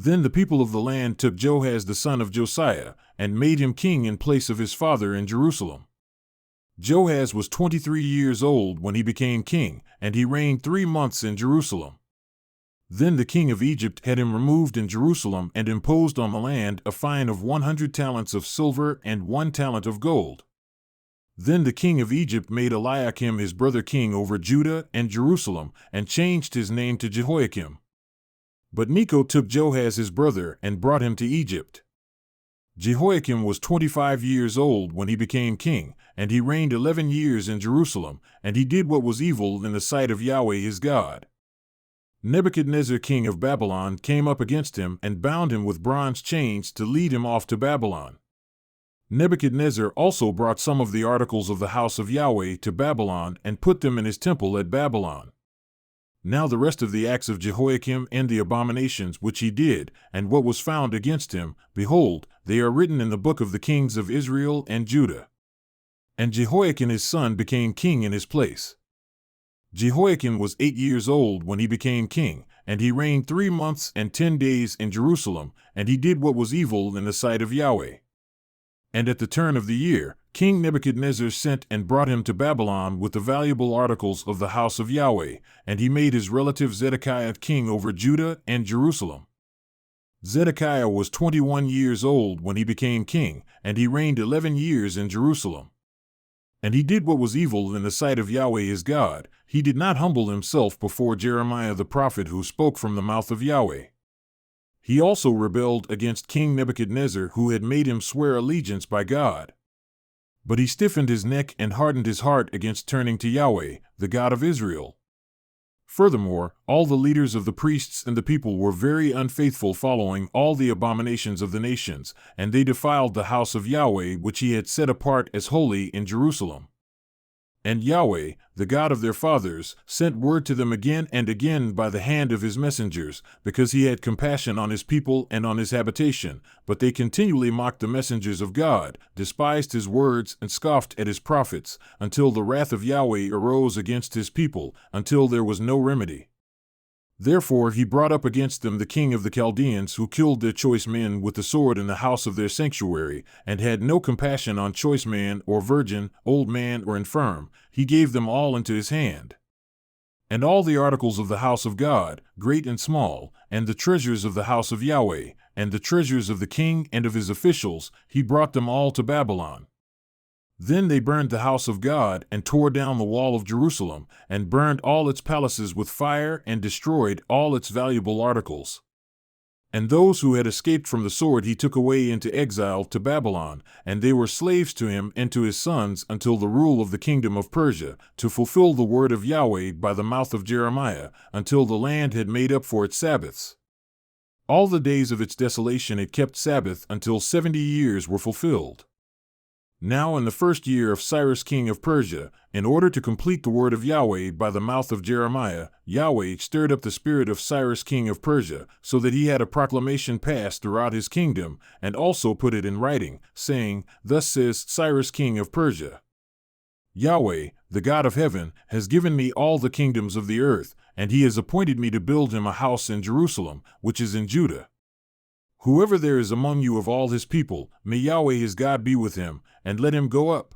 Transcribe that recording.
Then the people of the land took Joahaz the son of Josiah, and made him king in place of his father in Jerusalem. Joahaz was 23 years old when he became king, and he reigned 3 months in Jerusalem. Then the king of Egypt had him removed in Jerusalem and imposed on the land a fine of 100 talents of silver and 1 talent of gold. Then the king of Egypt made Eliakim his brother king over Judah and Jerusalem, and changed his name to Jehoiakim. But Necho took Joahaz his brother and brought him to Egypt. Jehoiakim was 25 years old when he became king, and he reigned 11 years in Jerusalem, and he did what was evil in the sight of Yahweh his God. Nebuchadnezzar king of Babylon came up against him and bound him with bronze chains to lead him off to Babylon. Nebuchadnezzar also brought some of the articles of the house of Yahweh to Babylon and put them in his temple at Babylon. Now the rest of the acts of Jehoiakim and the abominations which he did, and what was found against him, behold, they are written in the book of the kings of Israel and Judah. And Jehoiakim his son became king in his place. Jehoiakim was 8 years old when he became king, and he reigned 3 months and 10 days in Jerusalem, and he did what was evil in the sight of Yahweh. And at the turn of the year, King Nebuchadnezzar sent and brought him to Babylon with the valuable articles of the house of Yahweh, and he made his relative Zedekiah king over Judah and Jerusalem. Zedekiah was 21 years old when he became king, and he reigned 11 years in Jerusalem. And he did what was evil in the sight of Yahweh his God. He did not humble himself before Jeremiah the prophet who spoke from the mouth of Yahweh. He also rebelled against King Nebuchadnezzar, who had made him swear allegiance by God. But he stiffened his neck and hardened his heart against turning to Yahweh, the God of Israel. Furthermore, all the leaders of the priests and the people were very unfaithful, following all the abominations of the nations, and they defiled the house of Yahweh which he had set apart as holy in Jerusalem. And Yahweh, the God of their fathers, sent word to them again and again by the hand of his messengers, because he had compassion on his people and on his habitation. But they continually mocked the messengers of God, despised his words, and scoffed at his prophets, until the wrath of Yahweh arose against his people, until there was no remedy. Therefore he brought up against them the king of the Chaldeans, who killed their choice men with the sword in the house of their sanctuary, and had no compassion on choice man or virgin, old man or infirm. He gave them all into his hand. And all the articles of the house of God, great and small, and the treasures of the house of Yahweh, and the treasures of the king and of his officials, he brought them all to Babylon. Then they burned the house of God, and tore down the wall of Jerusalem, and burned all its palaces with fire, and destroyed all its valuable articles. And those who had escaped from the sword he took away into exile to Babylon, and they were slaves to him and to his sons until the rule of the kingdom of Persia, to fulfill the word of Yahweh by the mouth of Jeremiah, until the land had made up for its Sabbaths. All the days of its desolation it kept Sabbath until 70 years were fulfilled. Now in the first year of Cyrus king of Persia, in order to complete the word of Yahweh by the mouth of Jeremiah, Yahweh stirred up the spirit of Cyrus king of Persia, so that he had a proclamation passed throughout his kingdom, and also put it in writing, saying, "Thus says Cyrus king of Persia, Yahweh, the God of heaven, has given me all the kingdoms of the earth, and he has appointed me to build him a house in Jerusalem, which is in Judah. Whoever there is among you of all his people, may Yahweh his God be with him, and let him go up,